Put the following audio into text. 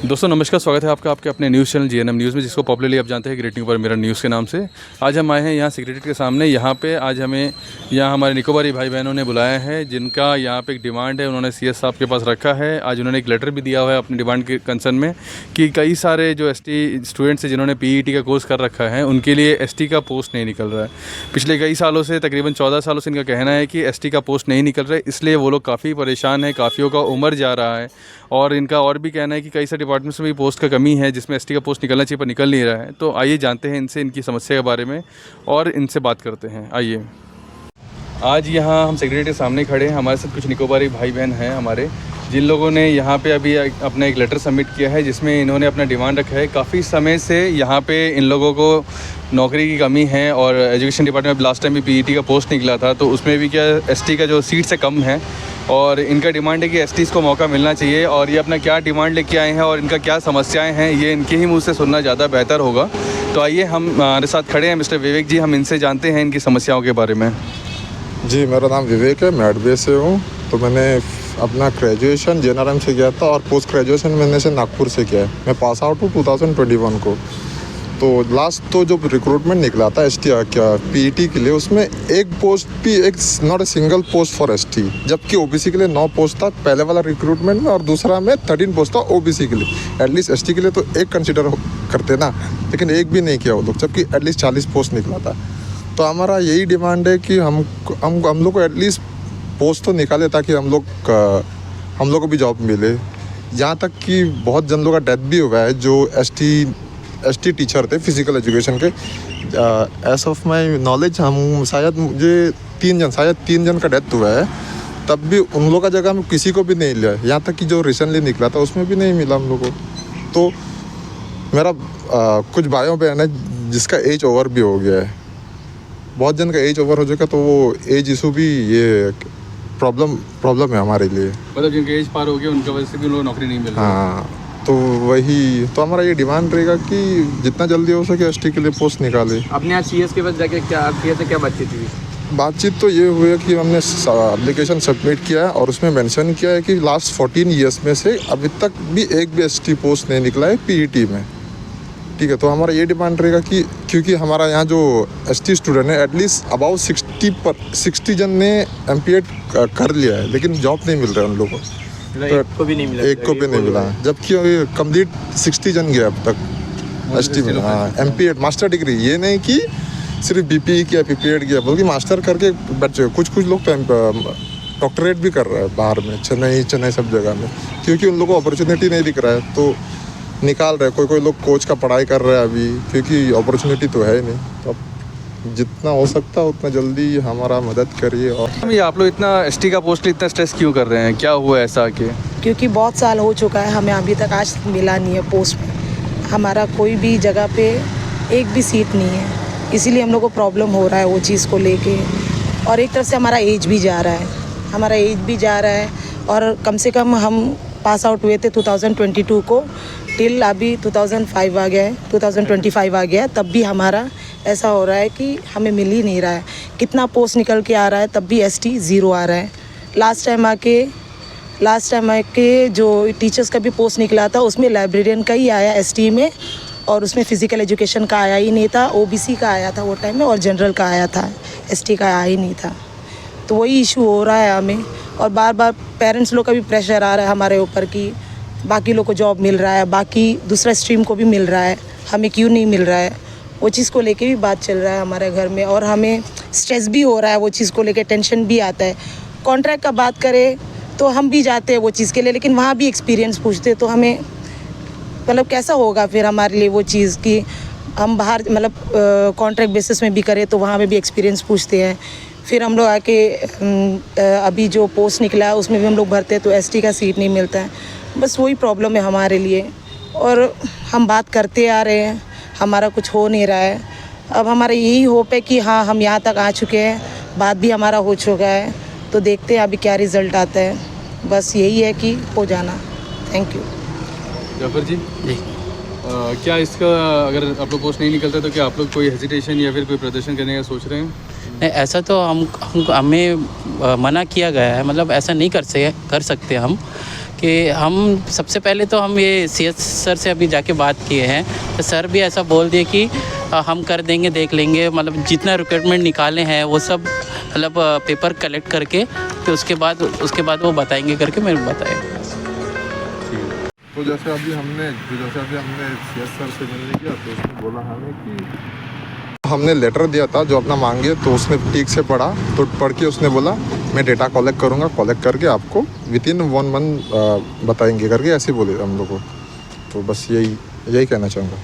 दोस्तों नमस्कार, स्वागत है आपका आपके अपने न्यूज़ चैनल जीएनएम न्यूज़ में, जिसको पॉपुलरली आप जानते हैं ग्रेट न्यूज़ पर मेरा न्यूज़ के नाम से। आज हम आए हैं यहाँ सेक्रेटरीट के सामने। यहाँ पे आज हमें यहाँ हमारे निकोबारी भाई बहनों ने बुलाया है, जिनका यहाँ पे एक डिमांड है, उन्होंने सीएस साहब के पास रखा है। आज उन्होंने एक लेटर भी दिया हुआ है अपनी डिमांड के कंसर्न में कि कई सारे जो एसटी स्टूडेंट्स हैं जिन्होंने पीईटी का कोर्स कर रखा है, उनके लिए एसटी का पोस्ट नहीं निकल रहा है। पिछले कई सालों से, तकरीबन 14 सालों से इनका कहना है कि एसटी का पोस्ट नहीं निकल रहा है, इसलिए वो लोग काफ़ी परेशान हैं, काफ़ियों का उम्र जा रहा है। और इनका और भी कहना है कि कई सारे डिपार्टमेंट्स में भी पोस्ट का कमी है, जिसमें एसटी का पोस्ट निकलना चाहिए पर निकल नहीं रहा है। तो आइए जानते हैं इनसे इनकी समस्या के बारे में और इनसे बात करते हैं। आइए, आज यहाँ हम सेक्रेटरी के सामने खड़े हैं। हमारे साथ कुछ निकोबारी भाई बहन हैं हमारे, जिन लोगों ने यहाँ पे अभी अपना एक लेटर सबमिट किया है, जिसमें इन्होंने अपना डिमांड रखा है। काफ़ी समय से यहाँ पे इन लोगों को नौकरी की कमी है और एजुकेशन डिपार्टमेंट में लास्ट टाइम भी पीईटी का पोस्ट निकला था, तो उसमें भी क्या एसटी का जो सीट्स है कम है। और इनका डिमांड है कि एसटीज़ को मौका मिलना चाहिए। और ये अपना क्या डिमांड लेके आए हैं और इनका क्या समस्याएं हैं, ये इनके ही मुंह से सुनना ज़्यादा बेहतर होगा। तो आइए, हमारे साथ खड़े हैं मिस्टर विवेक जी, हम इनसे जानते हैं इनकी समस्याओं के बारे में। जी, मेरा नाम विवेक है, मैं एडवे से हूँ। तो मैंने अपना ग्रेजुएशन जेएनआरएम से किया था और पोस्ट ग्रेजुएशन मैंने से नागपुर से किया है। मैं पास आउट हूँ 2021 को। तो लास्ट तो जो रिक्रूटमेंट निकला था एसटी क्या पीईटी के लिए, उसमें एक पोस्ट भी, एक not a single post for ST, जबकि ओबीसी के लिए 9 पोस्ट था पहले वाला रिक्रूटमेंट में, और दूसरा में 13 पोस्ट था ओबीसी के लिए। एटलीस्ट एसटी के लिए तो एक कंसिडर करते ना, लेकिन एक भी नहीं किया वो लोग, जबकि एटलीस्ट 40 पोस्ट निकला था। तो हमारा यही डिमांड है कि हम लोग को एटलीस्ट पोस्ट तो निकाले, ताकि हम लोग को भी जॉब मिले। यहाँ तक कि बहुत जन लोगों का डेथ भी हुआ है जो एसटी टीचर थे फिज़िकल एजुकेशन के। एज ऑफ माई नॉलेज हम शायद मुझे 3 जन का डेथ हुआ है, तब भी उन लोगों का जगह में किसी को भी नहीं लिया। यहाँ तक कि जो रिसेंटली निकला था उसमें भी नहीं मिला हम लोग को। तो मेरा कुछ भाइयों बहन है जिसका एज ओवर भी हो गया है, बहुत जन का एज ओवर हो चुका, तो वो एज इशू भी ये प्रॉब्लम है हमारे लिए। मतलब जिनके एज पार हो गया उनका वजह से भी उन लोगों को नौकरी नहीं मिल रही। हाँ, तो वही तो हमारा ये डिमांड रहेगा कि जितना जल्दी हो सके एसटी के लिए पोस्ट निकाले। अपने यहाँ सीएस के पास जाके क्या बातचीत हुई? बातचीत तो ये हुई है कि हमने एप्लीकेशन सबमिट किया है और उसमें मेंशन किया है कि लास्ट 14 ईयर्स में से अभी तक भी एक भी एसटी पोस्ट नहीं निकला है पीईटी में। ठीक है, तो हमारा ये डिमांड रहेगा कि क्योंकि हमारा यहाँ जो एसटी स्टूडेंट है एटलीस्ट अबाउट 60 जन ने एमपीएड कर लिया है, लेकिन जॉब नहीं मिल रहा है उन लोगों को। तो एक को भी नहीं मिला, जबकि कंप्लीट 60 जन गया अब तक एसटी में। हाँ, एमपीएड मास्टर डिग्री, ये नहीं कि सिर्फ बीपीई किया पीपीएड किया, बल्कि मास्टर करके बच्चे कुछ लोग तो डॉक्टरेट भी कर रहा है बाहर में, चेन्नई सब जगह में, क्योंकि उन लोगों को अपॉर्चुनिटी नहीं दिख रहा है तो निकाल रहे। कोई लोग कोच का पढ़ाई कर रहे हैं अभी, क्योंकि अपॉर्चुनिटी तो है ही नहीं। तो जितना हो सकता है उतना जल्दी हमारा मदद करिए। और ये आप लोग इतना एसटी का पोस्ट इतना स्ट्रेस क्यों कर रहे हैं, क्या हुआ ऐसा कि? क्योंकि बहुत साल हो चुका है, हमें अभी तक आज मिला नहीं है पोस्ट में। हमारा कोई भी जगह पे एक भी सीट नहीं है, इसीलिए हम लोग को प्रॉब्लम हो रहा है वो चीज़ को लेके। और एक तरफ से हमारा एज भी जा रहा है, और कम से कम हम पास आउट हुए थे 2022 को, टिल अभी 2025 आ गया है, तब भी हमारा ऐसा हो रहा है कि हमें मिल ही नहीं रहा है। कितना पोस्ट निकल के आ रहा है, तब भी एसटी 0 आ रहा है। लास्ट टाइम आके जो टीचर्स का भी पोस्ट निकला था, उसमें लाइब्रेरियन का ही आया एसटी में, और उसमें फ़िज़िकल एजुकेशन का आया ही नहीं था। ओबीसी का आया था वो टाइम में, और जनरल का आया था, एसटी का आया ही नहीं था। तो वही इशू हो रहा है हमें, और बार बार पेरेंट्स लोग का भी प्रेशर आ रहा है हमारे ऊपर कि बाकी लोग को जॉब मिल रहा है, बाकी दूसरा स्ट्रीम को भी मिल रहा है, हमें क्यों नहीं मिल रहा है। वो चीज़ को लेके भी बात चल रहा है हमारे घर में, और हमें स्ट्रेस भी हो रहा है वो चीज़ को लेके, टेंशन भी आता है। कॉन्ट्रैक्ट का बात करें तो हम भी जाते हैं वो चीज़ के लिए, लेकिन वहाँ भी एक्सपीरियंस पूछते, तो हमें मतलब कैसा होगा फिर हमारे लिए वो चीज़ कि हम बाहर मतलब कॉन्ट्रैक्ट बेसिस में भी करें तो वहाँ पे भी एक्सपीरियंस पूछते हैं। फिर हम लोग आके अभी जो पोस्ट निकला है उसमें भी हम लोग भरते हैं तो एसटी का सीट नहीं मिलता है। बस वही प्रॉब्लम है हमारे लिए, और हम बात करते आ रहे हैं, हमारा कुछ हो नहीं रहा है। अब हमारा यही होप है कि हाँ, हम यहाँ तक आ चुके हैं, बात भी हमारा हो चुका है, तो देखते हैं अभी क्या रिज़ल्ट आता है। बस यही है कि हो जाना। Thank you. जाफर जी, क्या इसका अगर आप लोग पोस्ट नहीं निकलता तो क्या आप लोग कोई हेजिटेशन या फिर कोई प्रदर्शन करने का सोच रहे हैं? नहीं, ऐसा तो हमें मना किया गया है, मतलब ऐसा नहीं कर सकते हम, कि हम सबसे पहले तो हम ये CS सर से अभी जाके बात किए हैं, तो सर भी ऐसा बोल दिए कि हम कर देंगे, देख लेंगे, मतलब जितना रिक्वायरमेंट निकाले हैं वो सब मतलब पेपर कलेक्ट करके फिर उसके बाद वो बताएंगे करके मेरे को बताया। तो जैसे अभी हमने CS सर से मिलने किया तो उसने बोला हमें कि हमने लेटर दिया था जो अपना मांगे, तो उसने ठीक से पढ़ा, तो पढ़ के उसने बोला मैं डेटा कलेक्ट करूँगा, कलेक्ट करके आपको विदिन 1 मंथ बताएंगे करके ऐसे बोले हम लोग को। तो बस यही कहना चाहूँगा।